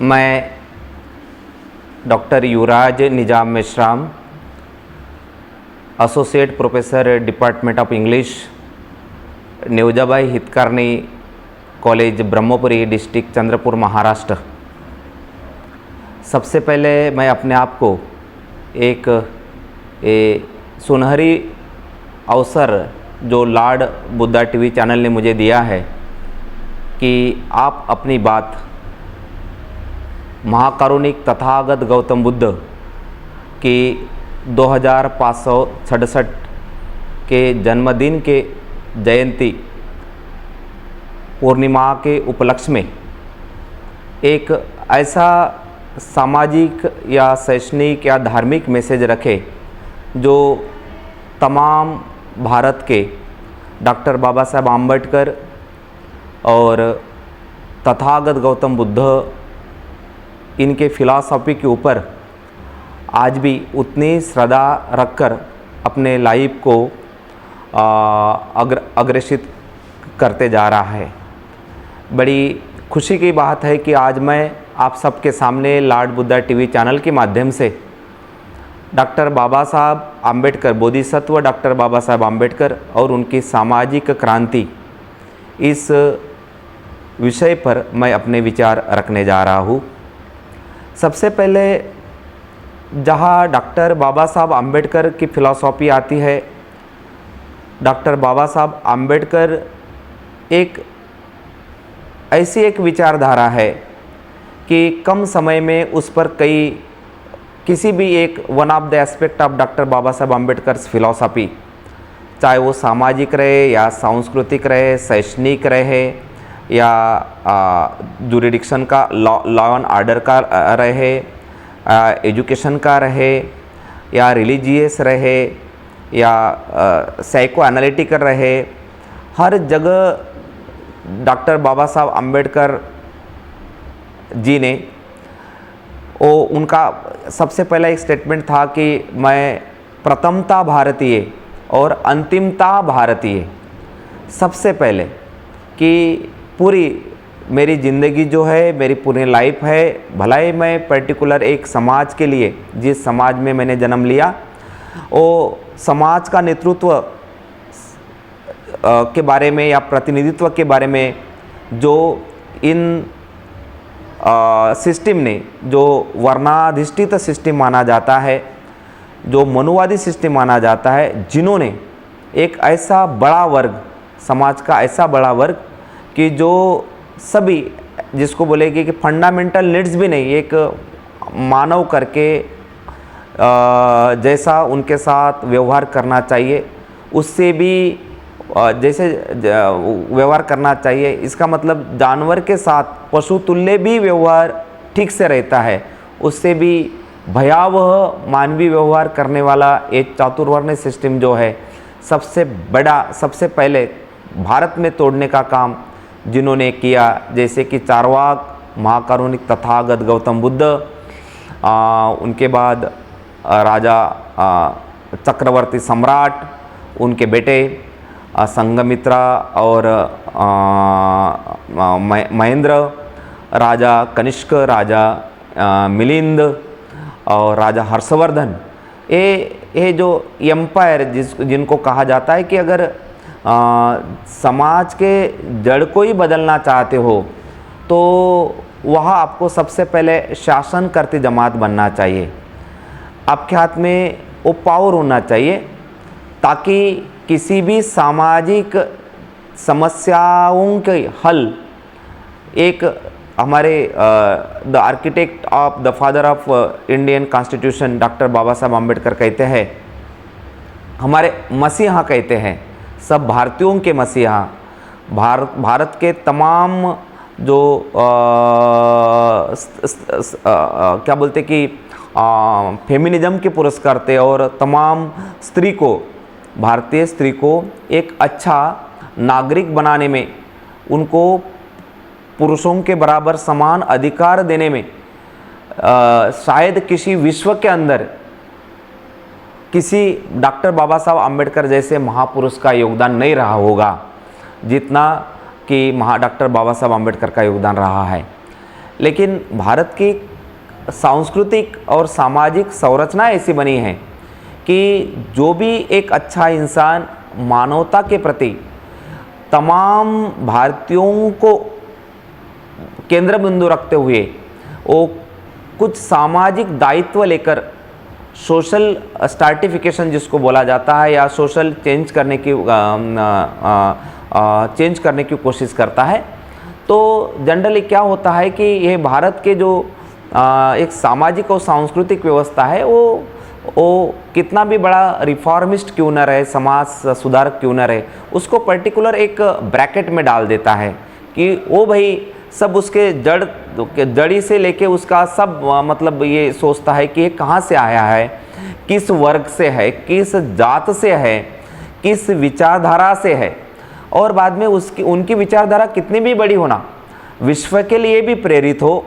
मैं doctor Yuvraj Nizam Meshram, associate professor department of English, Nevjabai Hitkarini college Brahmapuri, district Chandrapur, Maharashtra. सबसे पहले मैं अपने आप को एक सुनहरी अवसर जो लॉर्ड बुद्धा टीवी चैनल ने मुझे दिया है कि आप अपनी बात महाकारुणिक तथागत गौतम बुद्ध की 2567 के जन्मदिन के जयंती पूर्णिमा के उपलक्ष्य में एक ऐसा सामाजिक या शैक्षणिक या धार्मिक मैसेज रखे जो तमाम भारत के डॉक्टर बाबा साहब आम्बेडकर और तथागत गौतम बुद्ध इनके फिलॉसफी के ऊपर आज भी उतनी श्रद्धा रखकर अपने लाइफ को अग्रेसित करते जा रहा है। बड़ी खुशी की बात है कि आज मैं आप सबके सामने लॉर्ड बुद्धा टीवी चैनल के माध्यम से डॉक्टर बाबा साहब आम्बेडकर, बोधिसत्व डॉक्टर बाबा साहब आम्बेडकर और उनकी सामाजिक क्रांति, इस विषय पर मैं अपने विचार रखने जा रहा हूँ। सबसे पहले जहाँ डॉक्टर बाबा साहब आम्बेडकर की फ़िलॉसफी आती है, डॉक्टर बाबा साहब आम्बेडकर एक ऐसी एक विचारधारा है कि कम समय में उस पर किसी भी एक one of the aspect of doctor Baba Saheb Ambedkar philosophy, चाहे वो सामाजिक रहे या सांस्कृतिक रहे, शैक्षणिक रहे या जुरिडिक्शन का लॉ एंड ऑर्डर का रहे, एजुकेशन का रहे या रिलीजियस रहे या साइको एनालिटिकल रहे, हर जगह डॉक्टर बाबा साहब आम्बेडकर जी ने उनका सबसे पहला एक स्टेटमेंट था कि मैं प्रथमता भारतीय और अंतिमता भारतीय। सबसे पहले कि पूरी मेरी ज़िंदगी जो है, मेरी पूरी लाइफ है, भला ही मैं पर्टिकुलर एक समाज के लिए, जिस समाज में मैंने जन्म लिया, वो समाज का नेतृत्व के बारे में या प्रतिनिधित्व के बारे में जो इन सिस्टम ने, जो वर्णाधिष्ठित सिस्टम माना जाता है, जो मनुवादी सिस्टम माना जाता है, जिन्होंने एक ऐसा बड़ा वर्ग, समाज का ऐसा बड़ा वर्ग कि जो सभी, जिसको बोलेगी कि फंडामेंटल नीड्स भी नहीं, एक मानव करके जैसा उनके साथ व्यवहार करना चाहिए उससे भी जैसे व्यवहार करना चाहिए। इसका मतलब जानवर के साथ पशु तुल्य भी व्यवहार ठीक से रहता है, उससे भी भयावह मानवीय व्यवहार करने वाला एक चातुर्वर्ण सिस्टम जो है, सबसे बड़ा, सबसे पहले भारत में तोड़ने का काम जिन्होंने किया, जैसे कि चारवाक, महाकारुणिक तथागत गौतम बुद्ध, उनके बाद राजा चक्रवर्ती सम्राट, उनके बेटे संघमित्रा और महेंद्र, राजा कनिष्क, राजा मिलिंद और राजा हर्षवर्धन, ये जो एम्पायर जिनको कहा जाता है कि अगर समाज के जड़ को ही बदलना चाहते हो तो वह आपको सबसे पहले शासन करती जमात बनना चाहिए। आपके हाथ में वो पावर होना चाहिए ताकि किसी भी सामाजिक समस्याओं के हल, एक हमारे the architect of the father of Indian constitution doctor Baba Saheb Ambedkar कहते हैं, हमारे मसीहा कहते हैं, सब भारतीयों के मसीहा, भारत के तमाम जो क्या बोलते कि फेमिनिज्म के पुरस्कार थे और तमाम स्त्री को, भारतीय स्त्री को एक अच्छा नागरिक बनाने में, उनको पुरुषों के बराबर समान अधिकार देने में शायद किसी विश्व के अंदर किसी डॉक्टर बाबा साहब आम्बेडकर जैसे महापुरुष का योगदान नहीं रहा होगा जितना कि डॉक्टर बाबा साहब आम्बेडकर का योगदान रहा है। लेकिन भारत की सांस्कृतिक और सामाजिक संरचना ऐसी बनी है कि जो भी एक अच्छा इंसान मानवता के प्रति तमाम भारतीयों को केंद्र बिंदु रखते हुए वो कुछ सामाजिक दायित्व लेकर सोशल स्टार्टिफिकेशन जिसको बोला जाता है या सोशल चेंज करने की कोशिश करता है। तो जनरली क्या होता है कि यह भारत के जो एक सामाजिक और सांस्कृतिक व्यवस्था है वो कितना भी बड़ा रिफॉर्मिस्ट क्यों न रहे, समाज सुधारक क्यों न रहे, उसको पर्टिकुलर एक ब्रैकेट में डाल देता है कि वो भाई सब उसके जड़ी से लेके उसका सब मतलब ये सोचता है कि ये कहाँ से आया है, किस वर्ग से है, किस जात से है, किस विचारधारा से है, और बाद में उनकी विचारधारा कितनी भी बड़ी होना, विश्व के लिए भी प्रेरित हो,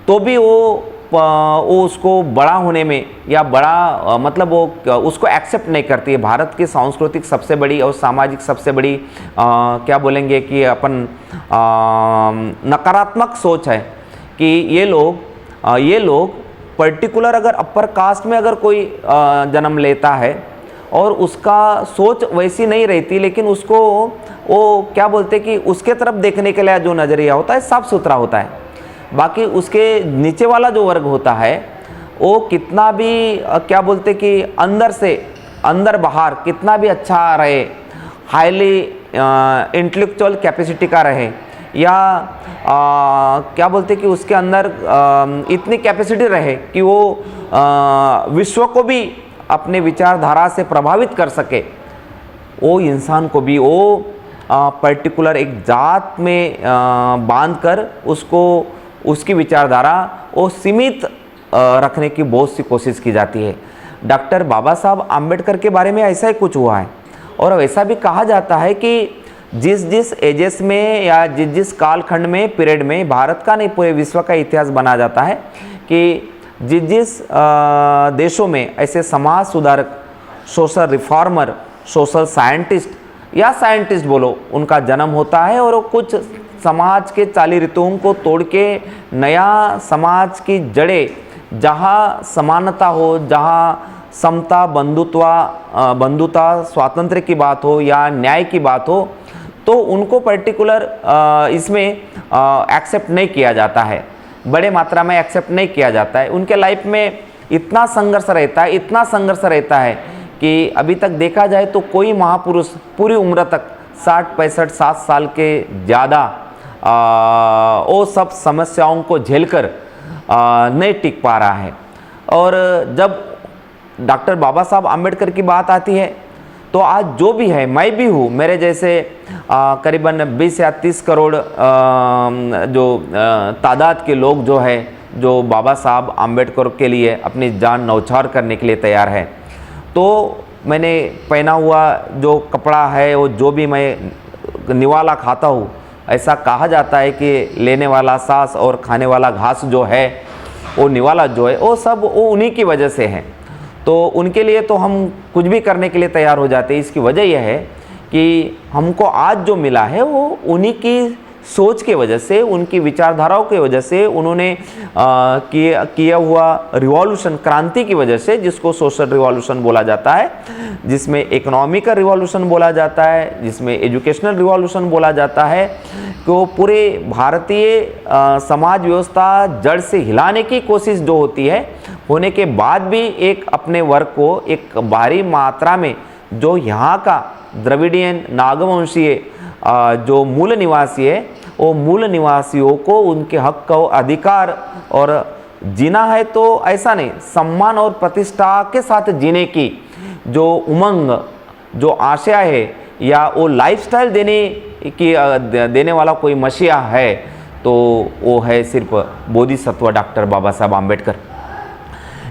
तो भी वो उसको बड़ा होने में या बड़ा मतलब वो उसको एक्सेप्ट नहीं करती है। भारत की सांस्कृतिक सबसे बड़ी और सामाजिक सबसे बड़ी क्या बोलेंगे कि अपन नकारात्मक सोच है कि ये लोग पर्टिकुलर अगर अपर कास्ट में अगर कोई जन्म लेता है और उसका सोच वैसी नहीं रहती, लेकिन उसको वो क्या बोलते कि उसके तरफ देखने के लिए जो नज़रिया होता है साफ सुथरा होता है। बाकी उसके नीचे वाला जो वर्ग होता है वो कितना भी क्या बोलते कि अंदर बाहर कितना भी अच्छा रहे, हाईली इंटेलेक्चुअल कैपेसिटी का रहे, या क्या बोलते कि उसके अंदर इतनी कैपेसिटी रहे कि वो विश्व को भी अपने विचारधारा से प्रभावित कर सके, वो इंसान को भी वो पर्टिकुलर एक जात में बांधकर उसकी विचारधारा वो सीमित रखने की बहुत सी कोशिश की जाती है। डॉक्टर बाबा साहब आम्बेडकर के बारे में ऐसा ही कुछ हुआ है, और ऐसा भी कहा जाता है कि जिस एजेस में या जिस कालखंड में पीरियड में भारत का नहीं पूरे विश्व का इतिहास बना जाता है कि जिस देशों में ऐसे समाज सुधारक, सोशल रिफॉर्मर, सोशल साइंटिस्ट या साइंटिस्ट बोलो उनका जन्म होता है, और वो कुछ समाज के चाली रीतों को तोड़ के नया समाज की जड़ें जहाँ समानता हो, जहाँ समता, बंधुता, स्वातंत्र्य की बात हो या न्याय की बात हो, तो उनको पर्टिकुलर इसमें एक्सेप्ट नहीं किया जाता है, बड़े मात्रा में एक्सेप्ट नहीं किया जाता है। उनके लाइफ में इतना संघर्ष रहता है कि अभी तक देखा जाए तो कोई महापुरुष पूरी उम्र तक 60, 65, 60 साल के ज़्यादा वो सब समस्याओं को झेलकर नहीं टिक पा रहा है। और जब डॉक्टर बाबा साहब आम्बेडकर की बात आती है तो आज जो भी है, मैं भी हूँ, मेरे जैसे करीबन 20 या 30 करोड़ जो तादाद के लोग जो है जो बाबा साहब आम्बेडकर के लिए अपनी जान न्यौछावर करने के लिए तैयार है। तो मैंने पहना हुआ जो कपड़ा है, वो जो भी मैं निवाला खाता हूँ, ऐसा कहा जाता है कि लेने वाला सांस और खाने वाला घास जो है, वो निवाला जो है, वो सब वो उन्हीं की वजह से है। तो उनके लिए तो हम कुछ भी करने के लिए तैयार हो जाते हैं। इसकी वजह यह है कि हमको आज जो मिला है वो उन्हीं की सोच के वजह से, उनकी विचारधाराओं की वजह से, उन्होंने किया हुआ रिवॉल्यूशन, क्रांति की वजह से, जिसको सोशल रिवॉल्यूशन बोला जाता है, जिसमें इकोनॉमिकल रिवॉल्यूशन बोला जाता है, जिसमें एजुकेशनल रिवॉल्यूशन बोला जाता है, कि वो पूरे भारतीय समाज व्यवस्था जड़ से हिलाने की कोशिश जो होती है, होने के बाद भी एक अपने वर्ग को एक भारी मात्रा में जो यहाँ का द्रविडियन नागवंशीय जो मूल निवासी है, वो मूल निवासियों को उनके हक का अधिकार और जीना है तो ऐसा नहीं, सम्मान और प्रतिष्ठा के साथ जीने की जो उमंग, जो आशा है, या वो लाइफस्टाइल देने वाला कोई मसीहा है तो वो है सिर्फ बोधिसत्व डॉक्टर बाबा साहब आम्बेडकर।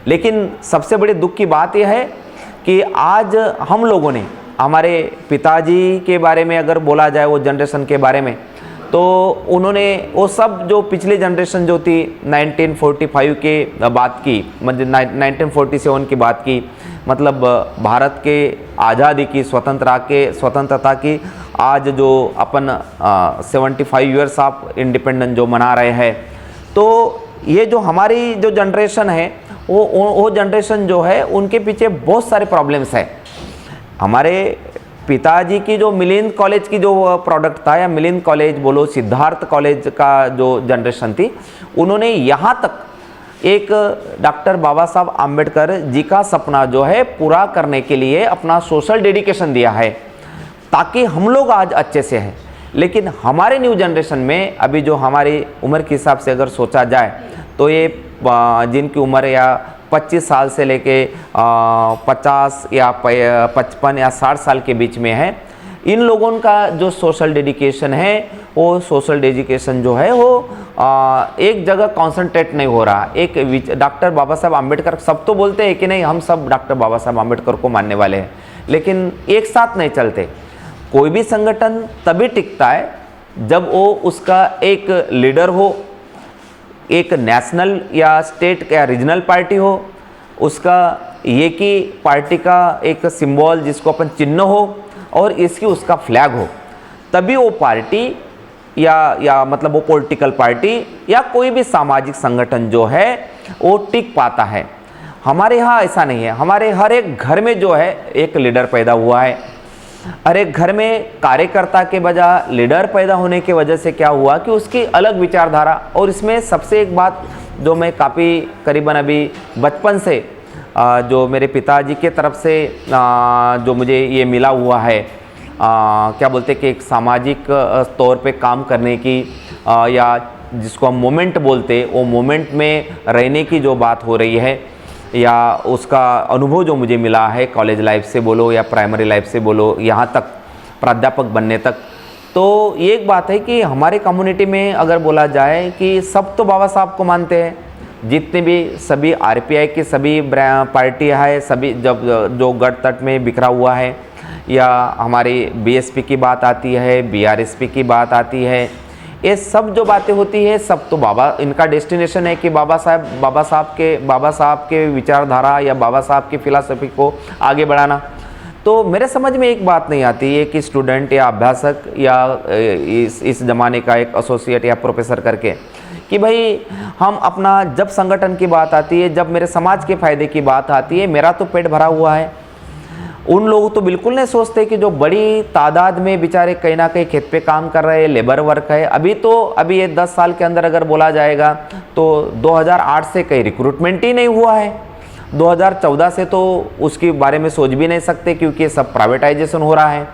लेकिन सबसे बड़ी दुख की बात यह है कि आज हम लोगों ने, हमारे पिताजी के बारे में अगर बोला जाए, वो जनरेशन के बारे में, तो उन्होंने वो सब जो पिछली जनरेशन जो थी 1945 के बात की, मतलब 1947 की बात की, मतलब भारत के आज़ादी की, स्वतंत्रता की आज जो अपन 75 ईयर्स ऑफ इंडिपेंडेंस जो मना रहे हैं, तो ये जो हमारी जो जनरेशन है वो जनरेशन जो है उनके पीछे बहुत सारे प्रॉब्लम्स है। हमारे पिताजी की जो मिलिंद कॉलेज की जो प्रोडक्ट था, या मिलिंद कॉलेज बोलो, सिद्धार्थ कॉलेज का जो जनरेशन थी, उन्होंने यहाँ तक एक डॉक्टर बाबा साहब आम्बेडकर जी का सपना जो है पूरा करने के लिए अपना सोशल डेडिकेशन दिया है, ताकि हम लोग आज अच्छे से हैं। लेकिन हमारे न्यू जनरेशन में अभी जो हमारी उम्र के हिसाब से अगर सोचा जाए तो ये जिनकी उम्र या 25 साल से लेके 50 या 55 या 60 साल के बीच में है, इन लोगों का जो सोशल डेडिकेशन है, वो सोशल डेडिकेशन जो है वो एक जगह कॉन्सेंट्रेट नहीं हो रहा। एक डॉक्टर बाबा साहब आम्बेडकर, सब तो बोलते हैं कि नहीं हम सब डॉक्टर बाबा साहब आम्बेडकर को मानने वाले हैं, लेकिन एक साथ नहीं चलते। कोई भी संगठन तभी टिकता है जब वो उसका एक लीडर हो, एक नेशनल या स्टेट या रीजनल पार्टी हो, उसका ये कि पार्टी का एक सिंबल जिसको अपन चिन्ह हो, और इसकी उसका फ्लैग हो, तभी वो पार्टी या मतलब वो पॉलिटिकल पार्टी या कोई भी सामाजिक संगठन जो है वो टिक पाता है। हमारे यहाँ ऐसा नहीं है। हमारे हर एक घर में जो है एक लीडर पैदा हुआ है। हर एक घर में कार्यकर्ता के बजाय लीडर पैदा होने की वजह से क्या हुआ कि उसकी अलग विचारधारा। और इसमें सबसे एक बात जो मैं काफ़ी करीबन अभी बचपन से जो मेरे पिताजी के तरफ से जो मुझे ये मिला हुआ है, क्या बोलते कि एक सामाजिक तौर पे काम करने की या जिसको हम मोमेंट बोलते, वो मोमेंट में रहने की जो बात हो रही है, या उसका अनुभव जो मुझे मिला है कॉलेज लाइफ से बोलो या प्राइमरी लाइफ से बोलो, यहाँ तक प्राध्यापक बनने तक, तो ये एक बात है कि हमारे कम्युनिटी में अगर बोला जाए कि सब तो बाबा साहब को मानते हैं। जितने भी सभी आरपीआई की सभी पार्टी है, सभी जब जो गढ़ तट में बिखरा हुआ है, या हमारी बीएसपी की बात आती है, बीआरएसपी की बात आती है, ये सब जो बातें होती है सब तो बाबा, इनका डेस्टिनेशन है कि बाबा साहब के विचारधारा या बाबा साहब की फिलॉसफी को आगे बढ़ाना। तो मेरे समझ में एक बात नहीं आती है कि स्टूडेंट या अभ्यासक या इस ज़माने का एक एसोसिएट या प्रोफेसर करके कि भाई हम अपना, जब संगठन की बात आती है, जब मेरे समाज के फायदे की बात आती है, मेरा तो पेट भरा हुआ है। उन लोग तो बिल्कुल नहीं सोचते कि जो बड़ी तादाद में बेचारे कहीं ना कहीं खेत पे काम कर रहे हैं, लेबर वर्क है। अभी ये 10 साल के अंदर अगर बोला जाएगा तो 2008 से कहीं रिक्रूटमेंट ही नहीं हुआ है। 2014 से तो उसके बारे में सोच भी नहीं सकते, क्योंकि सब प्राइवेटाइजेशन हो रहा है।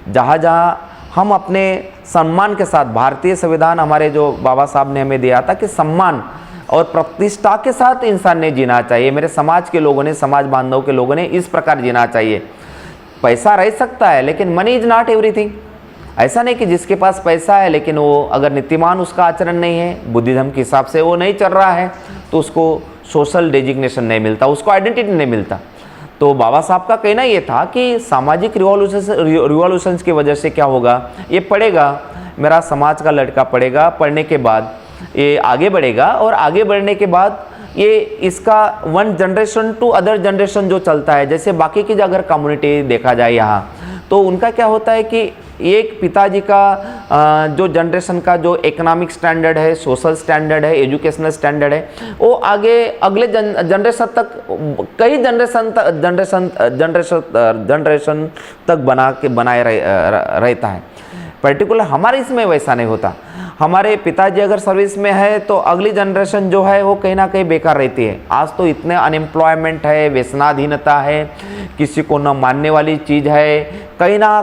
जहाँ हम अपने सम्मान के साथ, भारतीय संविधान हमारे जो बाबा साहब ने हमें दिया था कि सम्मान और प्रतिष्ठा के साथ इंसान ने जीना चाहिए, मेरे समाज के लोगों ने, समाज बांधव के लोगों ने इस प्रकार जीना चाहिए। पैसा रह सकता है लेकिन मनी इज नॉट एवरीथिंग। ऐसा नहीं कि जिसके पास पैसा है लेकिन वो अगर नीतिमान उसका आचरण नहीं है, बुद्धिज्म के हिसाब से वो नहीं चल रहा है, तो उसको सोशल डेजिग्नेशन नहीं मिलता, उसको आइडेंटिटी नहीं मिलता। तो बाबा साहब का कहना ये था कि सामाजिक रिवॉल्यूशंस की वजह से क्या होगा, ये पढ़ेगा, मेरा समाज का लड़का पढ़ेगा, पढ़ने के बाद ये आगे बढ़ेगा, और आगे बढ़ने के बाद ये इसका one generation to other generation जो चलता है, जैसे बाकी की अगर कम्युनिटी देखा जाए यहाँ, तो उनका क्या होता है कि एक पिताजी का जो जनरेशन का जो इकोनॉमिक स्टैंडर्ड है, सोशल स्टैंडर्ड है, एजुकेशनल स्टैंडर्ड है, वो आगे अगले जनरेशन तक, कई जनरेशन तक बनाए रहता है। पर्टिकुलर हमारे इसमें वैसा नहीं होता। हमारे पिताजी अगर सर्विस में है तो अगली जनरेशन जो है वो कहीं ना कहीं बेकार रहती है। आज तो इतने अनएम्प्लॉयमेंट है, व्यसनाधीनता है, किसी को न मानने वाली चीज़ है, कहीं ना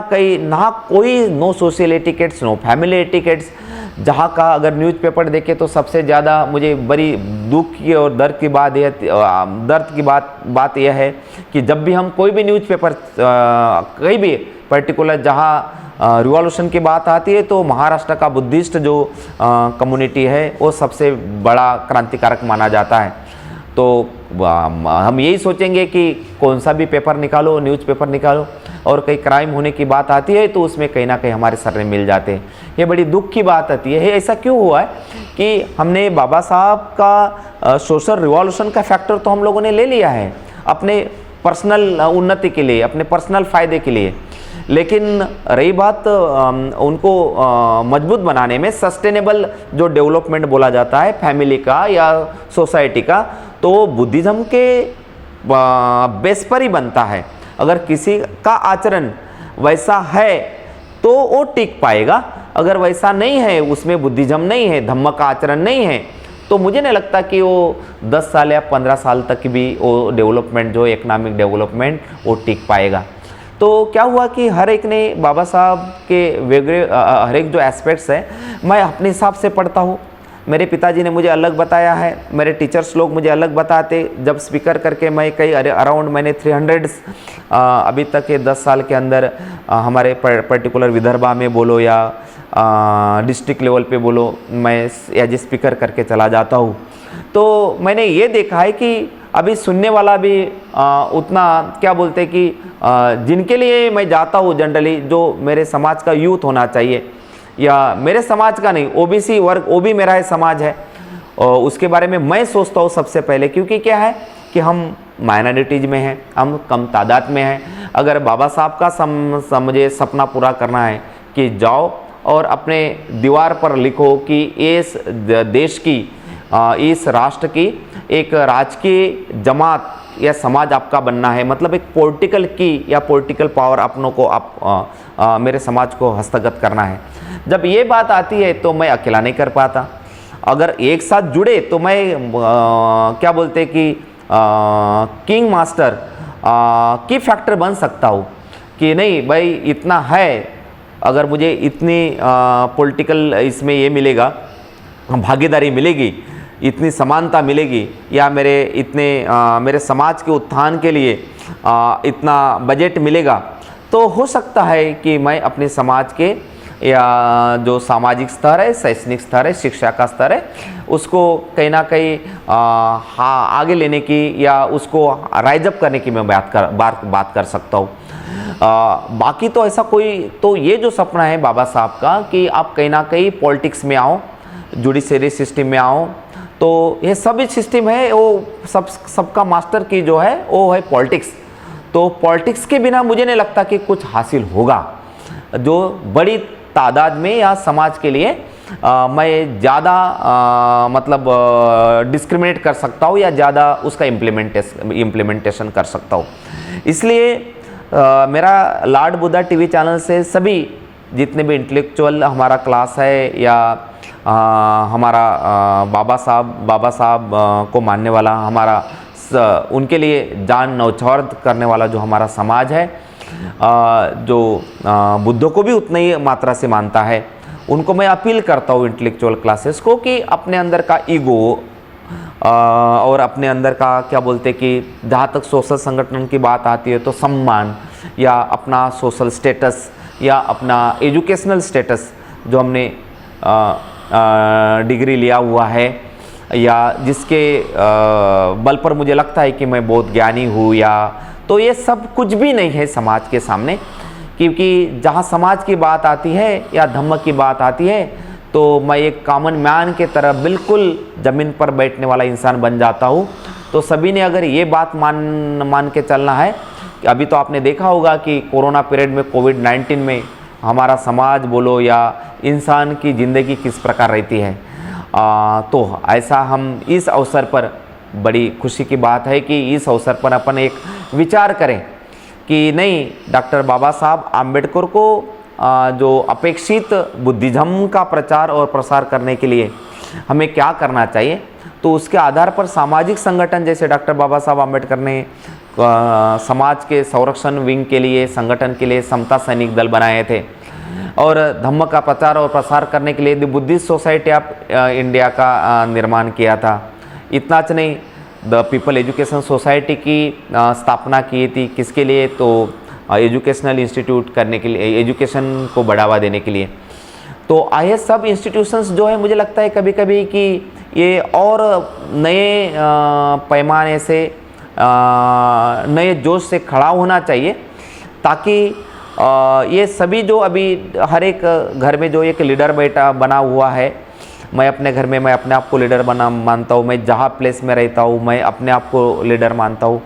कोई, no social etiquettes, no family etiquettes. जहाँ का अगर न्यूज़पेपर देखे तो सबसे ज़्यादा मुझे बड़ी दुख की और दर्द की बात यह है कि जब भी हम कोई भी न्यूज़पेपर कहीं भी पर्टिकुलर जहाँ रिवॉल्यूशन की बात आती है तो महाराष्ट्र का बुद्धिस्ट जो कम्युनिटी है वो सबसे बड़ा क्रांतिकारक माना जाता है। तो हम यही सोचेंगे कि कौन सा भी पेपर निकालो, न्यूज़पेपर निकालो, और कहीं क्राइम होने की बात आती है तो उसमें कहीं ना कहीं हमारे सर में मिल जाते हैं। ये बड़ी दुख की बात आती है। ऐसा क्यों हुआ है कि हमने बाबा साहब का सोशल रिवॉल्यूशन का फैक्टर तो हम लोगों ने ले लिया है अपने पर्सनल उन्नति के लिए, अपने पर्सनल फ़ायदे के लिए, लेकिन रही बात उनको मजबूत बनाने में, सस्टेनेबल जो डेवलपमेंट बोला जाता है फैमिली का या सोसाइटी का, तो बुद्धिज़्म के बेस पर ही बनता है। अगर किसी का आचरण वैसा है तो वो टिक पाएगा, अगर वैसा नहीं है, उसमें बुद्धिज़्म नहीं है, धम्म का आचरण नहीं है, तो मुझे नहीं लगता कि वो 10 साल या 15 साल तक भी वो डेवलपमेंट, जो इकोनॉमिक डेवलपमेंट, वो टिक पाएगा। तो क्या हुआ कि हर एक ने बाबा साहब के वेगळे हर एक जो एस्पेक्ट्स है मैं अपने हिसाब से पढ़ता हूँ। मेरे पिताजी ने मुझे अलग बताया है, मेरे टीचर्स लोग मुझे अलग बताते। जब स्पीकर करके मैं कई अराउंड मैंने 300 अभी तक के 10 साल के अंदर हमारे पर्टिकुलर विदर्भा में बोलो या डिस्ट्रिक्ट लेवल पे बोलो, मैं एज ए स्पीकर करके चला जाता हूँ। तो मैंने ये देखा है कि अभी सुनने वाला भी उतना क्या बोलते हैं कि जिनके लिए मैं जाता हूँ जनरली, जो मेरे समाज का यूथ होना चाहिए, या मेरे समाज का नहीं, ओबीसी वर्ग, वो भी मेरा समाज है, और उसके बारे में मैं सोचता हूँ सबसे पहले। क्योंकि क्या है कि हम माइनॉरिटीज में हैं, हम कम तादाद में हैं। अगर बाबा साहब का मुझे सपना पूरा करना है कि जाओ और अपने दीवार पर लिखो कि इस देश की, इस राष्ट्र की एक राजकीय जमात या समाज आपका बनना है, मतलब एक पॉलिटिकल की या पॉलिटिकल पावर अपनों को मेरे समाज को हस्तगत करना है। जब ये बात आती है तो मैं अकेला नहीं कर पाता। अगर एक साथ जुड़े तो मैं क्या बोलते कि किंग मास्टर की फैक्टर बन सकता हूँ कि नहीं भाई इतना है, अगर मुझे इतनी पॉलिटिकल इसमें ये मिलेगा, भागीदारी मिलेगी, इतनी समानता मिलेगी, या मेरे समाज के उत्थान के लिए इतना बजट मिलेगा, तो हो सकता है कि मैं अपने समाज के या जो सामाजिक स्तर है, शैक्षणिक स्तर है, शिक्षा का स्तर है, उसको कहीं ना कहीं आगे लेने की या उसको राइजअप करने की मैं बात कर सकता हूँ। बाकी तो ऐसा कोई, तो ये जो सपना है बाबा साहब का कि आप कहीं ना कहीं पॉलिटिक्स में आओ, जुडिशरी सिस्टम में आओ, तो ये सब सिस्टम है वो सबका मास्टर की जो है वो है पॉलिटिक्स। तो पॉलिटिक्स के बिना मुझे नहीं लगता कि कुछ हासिल होगा। जो बड़ी तादाद में या समाज के लिए मैं ज़्यादा मतलब डिस्क्रिमिनेट कर सकता हूँ या ज़्यादा उसका इम्प्लीमेंटेशन कर सकता हूँ। इसलिए मेरा लॉर्ड बुद्धा टीवी चैनल से सभी जितने भी इंटेलेक्चुअल हमारा क्लास है या हमारा बाबा साहब को मानने वाला हमारा उनके लिए जान न्यौछावर करने वाला जो हमारा समाज है, जो बुद्ध को भी उतनी ही मात्रा से मानता है, उनको मैं अपील करता हूँ इंटेलेक्चुअल क्लासेस को कि अपने अंदर का ईगो और अपने अंदर का क्या बोलते कि जहाँ तक सोशल संगठन की बात आती है तो सम्मान या अपना सोशल स्टेटस या अपना एजुकेशनल स्टेटस जो हमने डिग्री लिया हुआ है या जिसके बल पर मुझे लगता है कि मैं बहुत ज्ञानी हूँ, या तो ये सब कुछ भी नहीं है समाज के सामने। क्योंकि जहाँ समाज की बात आती है या धम्म की बात आती है तो मैं एक कॉमन मैन के तरह बिल्कुल ज़मीन पर बैठने वाला इंसान बन जाता हूँ। तो सभी ने अगर ये बात मान के चलना है, अभी तो आपने देखा होगा कि कोरोना पीरियड में, कोविड-19 में हमारा समाज बोलो या इंसान की ज़िंदगी किस प्रकार रहती है। तो ऐसा हम इस अवसर पर, बड़ी खुशी की बात है कि इस अवसर पर अपन एक विचार करें कि नहीं, डॉक्टर बाबा साहब आम्बेडकर को जो अपेक्षित बुद्धिज़्म का प्रचार और प्रसार करने के लिए हमें क्या करना चाहिए। तो उसके आधार पर सामाजिक संगठन जैसे डॉक्टर बाबा साहब आम्बेडकर ने समाज के संरक्षण विंग के लिए, संगठन के लिए समता सैनिक दल बनाए थे, और धम्म का प्रचार और प्रसार करने के लिए the Buddhist society of India का निर्माण किया था। इतना नहीं, द पीपल एजुकेशन सोसाइटी की स्थापना की थी। किसके लिए? तो एजुकेशनल इंस्टीट्यूट करने के लिए, एजुकेशन को बढ़ावा देने के लिए। तो ये सब इंस्टीट्यूशंस जो है मुझे लगता है कभी कभी कि ये और नए पैमाने से, नए जोश से खड़ा होना चाहिए, ताकि ये सभी जो अभी हर एक घर में जो एक लीडर बना हुआ है, मैं अपने घर में मैं अपने आप को लीडर मानता हूँ, मैं जहाँ प्लेस में रहता हूँ मैं अपने आप को लीडर मानता हूँ।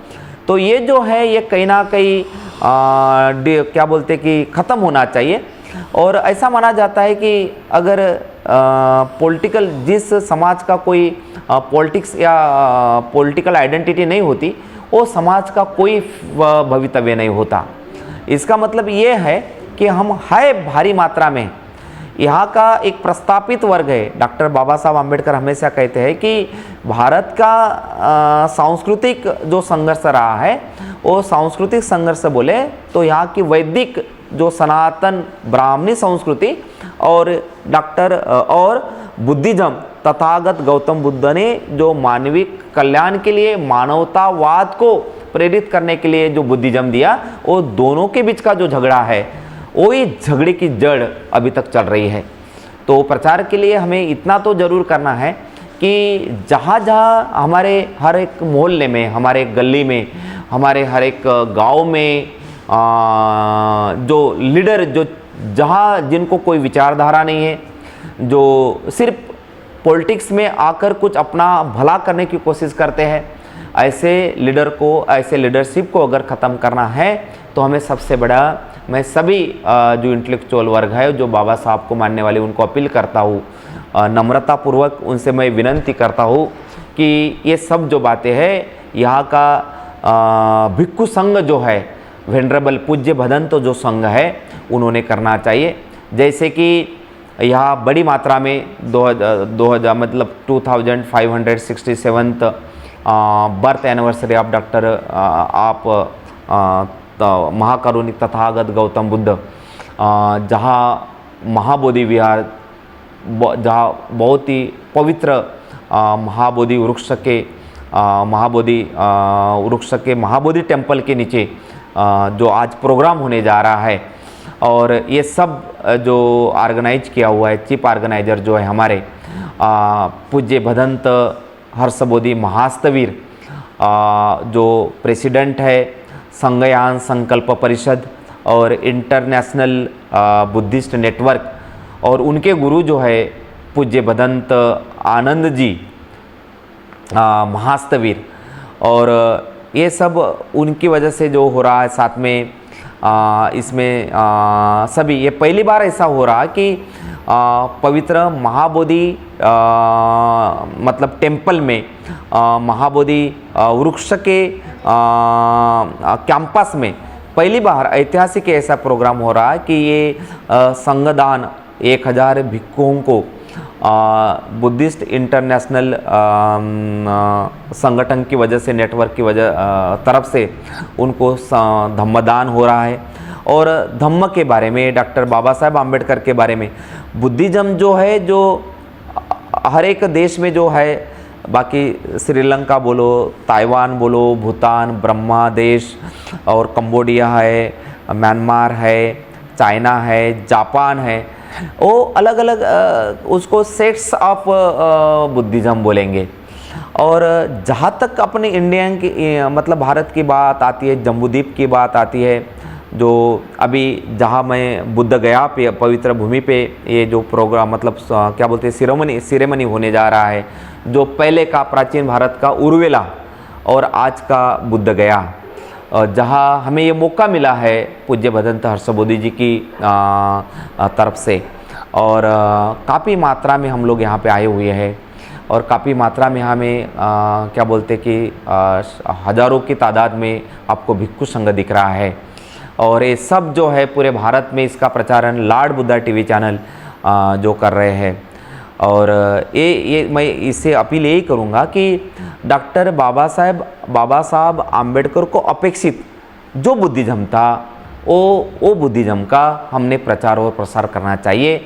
तो ये जो है ये कहीं ना कहीं क्या बोलते कि ख़त्म होना चाहिए। और ऐसा माना जाता है कि अगर पॉलिटिकल जिस समाज का कोई पॉलिटिक्स या पॉलिटिकल आइडेंटिटी नहीं होती, वो समाज का कोई भवितव्य नहीं होता। इसका मतलब ये है कि हम है भारी मात्रा में यहाँ का एक प्रस्तापित वर्ग है। डॉक्टर बाबा साहब आम्बेडकर हमेशा कहते हैं कि भारत का सांस्कृतिक जो संघर्ष रहा है, वो सांस्कृतिक संघर्ष बोले तो यहाँ की वैदिक जो सनातन ब्राह्मणी संस्कृति और बुद्धिज्म तथागत गौतम बुद्ध ने जो मानवीय कल्याण के लिए मानवतावाद को प्रेरित करने के लिए जो बुद्धिज्म दिया, वो दोनों के बीच का जो झगड़ा है, वही झगड़े की जड़ अभी तक चल रही है। तो प्रचार के लिए हमें इतना तो ज़रूर करना है कि जहाँ जहाँ हमारे हर एक मोहल्ले में, हमारे गली में, हमारे हर एक गांव में जो लीडर जो जहाँ जिनको कोई विचारधारा नहीं है, जो सिर्फ पॉलिटिक्स में आकर कुछ अपना भला करने की कोशिश करते हैं, ऐसे लीडर को, ऐसे लीडरशिप को अगर ख़त्म करना है तो हमें सबसे बड़ा, मैं सभी जो इंटेलेक्चुअल वर्ग है, जो बाबा साहब को मानने वाले, उनको अपील करता हूँ, नम्रतापूर्वक उनसे मैं विनंती करता हूँ कि ये सब जो बातें हैं, यहाँ का भिक्खु संघ जो है, वेनरेबल पूज्य भदंत जो संघ है, उन्होंने करना चाहिए। जैसे कि यहाँ बड़ी मात्रा में 2000 मतलब 2567 बर्थ एनिवर्सरी ऑफ डॉक्टर आप महाकरुणिक तथागत गौतम बुद्ध, जहाँ महाबोधि विहार, जहाँ बहुत ही पवित्र महाबोधि वृक्ष के महाबोधि टेम्पल के नीचे जो आज प्रोग्राम होने जा रहा है, और ये सब जो ऑर्गेनाइज किया हुआ है, चीफ ऑर्गेनाइजर जो है हमारे पूज्य भदंत हर्षबोधि महास्तवीर, जो प्रेसिडेंट है संघयान संकल्प परिषद और इंटरनेशनल बुद्धिस्ट नेटवर्क, और उनके गुरु जो है पूज्य भदंत आनंद जी महास्तवीर, और ये सब उनकी वजह से जो हो रहा है। साथ में इसमें सभी, ये पहली बार ऐसा हो रहा कि पवित्र महाबोधि मतलब टेम्पल में महाबोधि वृक्ष के कैंपस में पहली बार ऐतिहासिक ऐसा प्रोग्राम हो रहा है कि ये संघदान 1000 भिक्षुओं को बुद्धिस्ट इंटरनेशनल संगठन की वजह से, नेटवर्क की वजह तरफ से उनको धम्मदान हो रहा है। और धम्म के बारे में, डॉक्टर बाबा साहब आम्बेडकर के बारे में, बुद्धिज्म जो है, जो हर एक देश में जो है, बाकी श्रीलंका बोलो, ताइवान बोलो, भूटान, ब्रह्मा देश और कंबोडिया है, म्यांमार है, चाइना है, जापान है, वो अलग अलग उसको सेट्स ऑफ बुद्धिज्म बोलेंगे। और जहाँ तक अपने इंडियन की मतलब भारत की बात आती है, जम्बूद्वीप की बात आती है, जो अभी जहाँ मैं बुद्ध गया पे पवित्र भूमि पे ये जो प्रोग्राम मतलब क्या बोलते हैं सिरेमनी होने जा रहा है, जो पहले का प्राचीन भारत का उर्वेला और आज का बुद्ध गया, जहाँ हमें ये मौका मिला है पूज्य भदंत हर्षबोधि जी की तरफ से, और काफ़ी मात्रा में हम लोग यहाँ पे आए हुए हैं, और काफ़ी मात्रा में हमें क्या बोलते कि हज़ारों की तादाद में आपको भिक्षु संघ दिख रहा है। और ये सब जो है पूरे भारत में इसका प्रचारण लॉर्ड बुद्धा टीवी चैनल जो कर रहे हैं। और ये मैं इससे अपील यही करूँगा कि डॉक्टर बाबा साहब आम्बेडकर को अपेक्षित जो बुद्धिज्म था, वो बुद्धिज्म का हमने प्रचार और प्रसार करना चाहिए।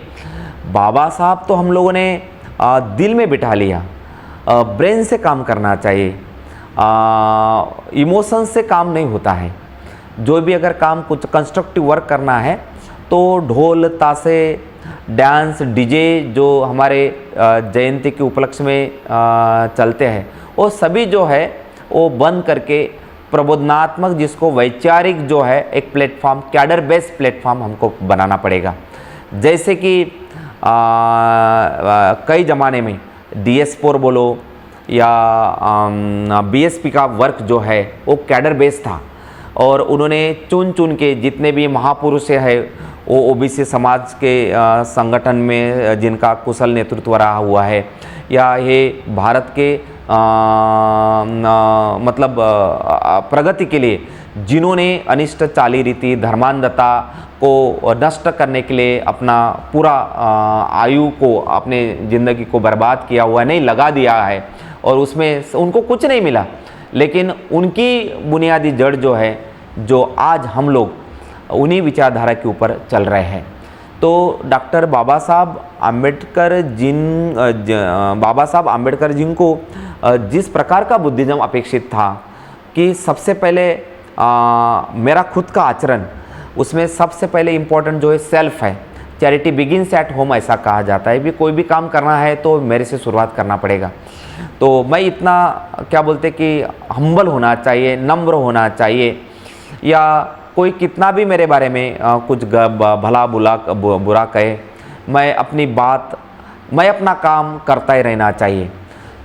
बाबा साहब तो हम लोगों ने दिल में बिठा लिया, ब्रेन से काम करना चाहिए, इमोशन से काम नहीं होता है। जो भी अगर काम कुछ कंस्ट्रक्टिव वर्क करना है तो ढोल ताशे डांस डीजे जो हमारे जयंती के उपलक्ष्य में चलते हैं, वो सभी जो है वो बंद करके प्रबोधनात्मक, जिसको वैचारिक जो है एक प्लेटफॉर्म, कैडर बेस्ड प्लेटफॉर्म हमको बनाना पड़ेगा। जैसे कि कई ज़माने में DS4 बोलो या BSP का वर्क जो है वो कैडर बेस्ड था, और उन्होंने चुन चुन के जितने भी महापुरुष है वो ओबीसी समाज के संगठन में जिनका कुशल नेतृत्व रहा हुआ है, या ये भारत के मतलब प्रगति के लिए जिन्होंने अनिष्ट चाली रीति धर्मांधता को नष्ट करने के लिए अपना पूरा आयु को, अपने ज़िंदगी को बर्बाद किया हुआ नहीं, लगा दिया है और उसमें उनको कुछ नहीं मिला, लेकिन उनकी बुनियादी जड़ जो है, जो आज हम लोग उन्हीं विचारधारा के ऊपर चल रहे हैं। तो डॉक्टर बाबा साहब आम्बेडकर जी को जिस प्रकार का बुद्धिज़्म अपेक्षित था कि सबसे पहले मेरा खुद का आचरण, उसमें सबसे पहले इम्पोर्टेंट जो है सेल्फ है। चैरिटी बिगिंस एट होम ऐसा कहा जाता है, भी कोई भी काम करना है तो मेरे से शुरुआत करना पड़ेगा। तो मैं इतना क्या बोलते कि हम्बल होना चाहिए, नम्र होना चाहिए, या कोई कितना भी मेरे बारे में कुछ भला बुरा कहे, मैं अपनी बात, मैं अपना काम करता ही रहना चाहिए।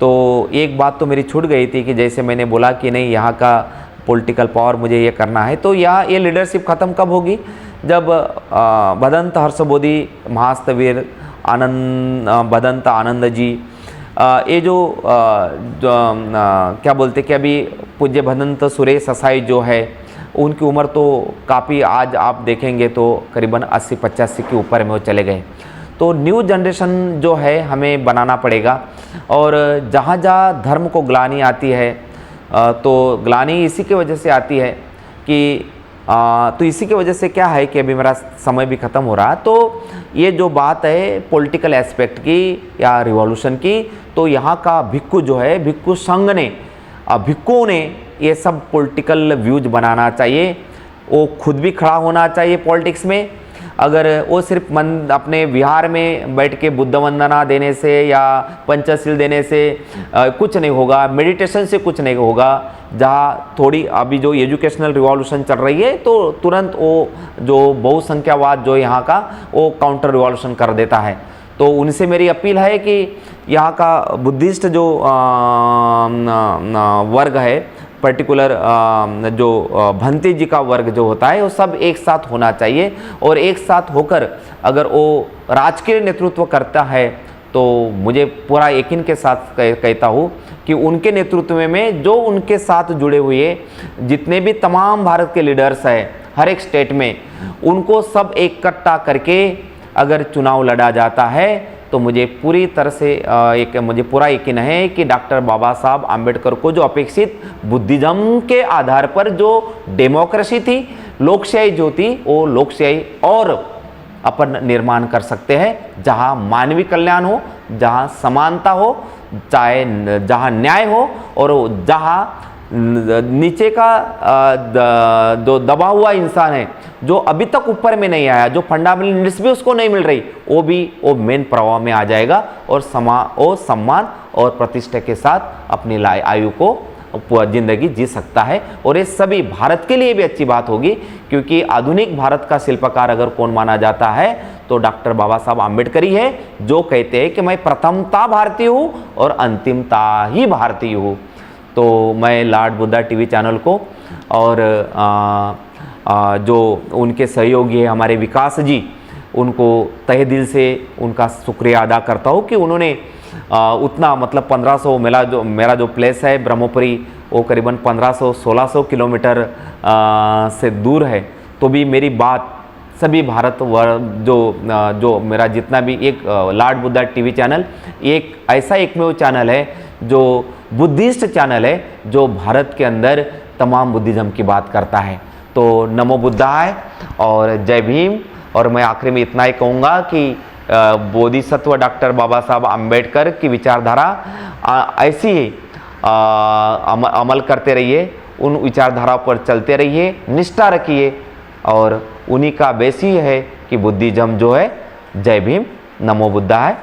तो एक बात तो मेरी छूट गई थी कि जैसे मैंने बोला कि नहीं यहाँ का पॉलिटिकल पावर मुझे ये करना है, तो ये लीडरशिप ख़त्म कब होगी? जब भदंत हर्षबोधी महास्तवीर भदंत आनंद जी, ये जो क्या बोलते कि अभी पूज्य भदंत सुरेश ससाई जो है, उनकी उम्र तो काफ़ी, आज आप देखेंगे तो करीबन 80-85 के ऊपर में वो चले गए। तो न्यू जनरेशन जो है हमें बनाना पड़ेगा। और जहाँ जहाँ धर्म को ग्लानि आती है, तो ग्लानि इसी की वजह से आती है कि तो इसी की वजह से क्या है कि अभी मेरा समय भी ख़त्म हो रहा है। तो ये जो बात है पॉलिटिकल एस्पेक्ट की या रिवॉल्यूशन की, तो यहाँ का भिक्खु जो है, भिक्खु संघ ने, भिक्खुओं ने ये सब पॉलिटिकल व्यूज बनाना चाहिए। वो खुद भी खड़ा होना चाहिए पॉलिटिक्स में। अगर वो सिर्फ अपने विहार में बैठ के बुद्ध वंदना देने से या पंचशील देने से कुछ नहीं होगा, मेडिटेशन से कुछ नहीं होगा। जहाँ थोड़ी अभी जो एजुकेशनल रिवॉल्यूशन चल रही है, तो तुरंत वो जो बहुसंख्यावाद जो यहाँ का, वो काउंटर रिवॉल्यूशन कर देता है। तो उनसे मेरी अपील है कि यहाँ का बुद्धिस्ट जो वर्ग है, पर्टिकुलर जो भंते जी का वर्ग जो होता है, वो सब एक साथ होना चाहिए। और एक साथ होकर अगर वो राजकीय नेतृत्व करता है, तो मुझे पूरा यकीन के साथ कहता हूँ कि उनके नेतृत्व में जो उनके साथ जुड़े हुए जितने भी तमाम भारत के लीडर्स हैं हर एक स्टेट में, उनको सब इकट्ठा करके अगर चुनाव लड़ा जाता है, तो मुझे पूरी तरह से मुझे पूरा यकीन है कि डॉक्टर बाबा साहब आम्बेडकर को जो अपेक्षित बुद्धिज़्म के आधार पर जो डेमोक्रेसी थी, लोकशाही जो थी, वो लोकशाही और अपन निर्माण कर सकते हैं, जहाँ मानवीय कल्याण हो, जहाँ समानता हो, चाहे जहाँ न्याय हो, और जहाँ नीचे का जो दबा हुआ इंसान है, जो अभी तक ऊपर में नहीं आया, जो फंडामेंटल नीड्स भी उसको नहीं मिल रही, वो मेन प्रवाह में आ जाएगा और सम्मान और प्रतिष्ठा के साथ अपनी आयु को जिंदगी जी सकता है। और ये सभी भारत के लिए भी अच्छी बात होगी, क्योंकि आधुनिक भारत का शिल्पकार अगर कौन माना जाता है तो डॉक्टर बाबा साहब आम्बेडकर ही है, जो कहते हैं कि मैं प्रथमता भारतीय हूँ और अंतिमता ही भारतीय हूँ। तो मैं लॉर्ड बुद्धा टीवी चैनल को और जो उनके सहयोगी है हमारे विकास जी, उनको तहे दिल से उनका शुक्रिया अदा करता हूँ कि उन्होंने उतना मतलब 1500 मेरा जो प्लेस है ब्रह्मपुरी, वो करीबन 1500-1600 किलोमीटर से दूर है, तो भी मेरी बात सभी भारत जो मेरा जितना भी एक लॉर्ड बुद्धा टीवी चैनल एक ऐसा एकमेव चैनल है जो बुद्धिस्ट चैनल है, जो भारत के अंदर तमाम बुद्धिज़्म की बात करता है। तो नमो बुद्धाय और जय भीम। और मैं आखिरी में इतना ही कहूँगा कि बोधिसत्व डॉक्टर बाबा साहब आम्बेडकर की विचारधारा ऐसी ही अमल करते रहिए, उन विचारधारा पर चलते रहिए, निष्ठा रखिए, और उन्हीं का बेस ही है कि बुद्धिज़्म जो है। जय भीम, नमो बुद्धाय।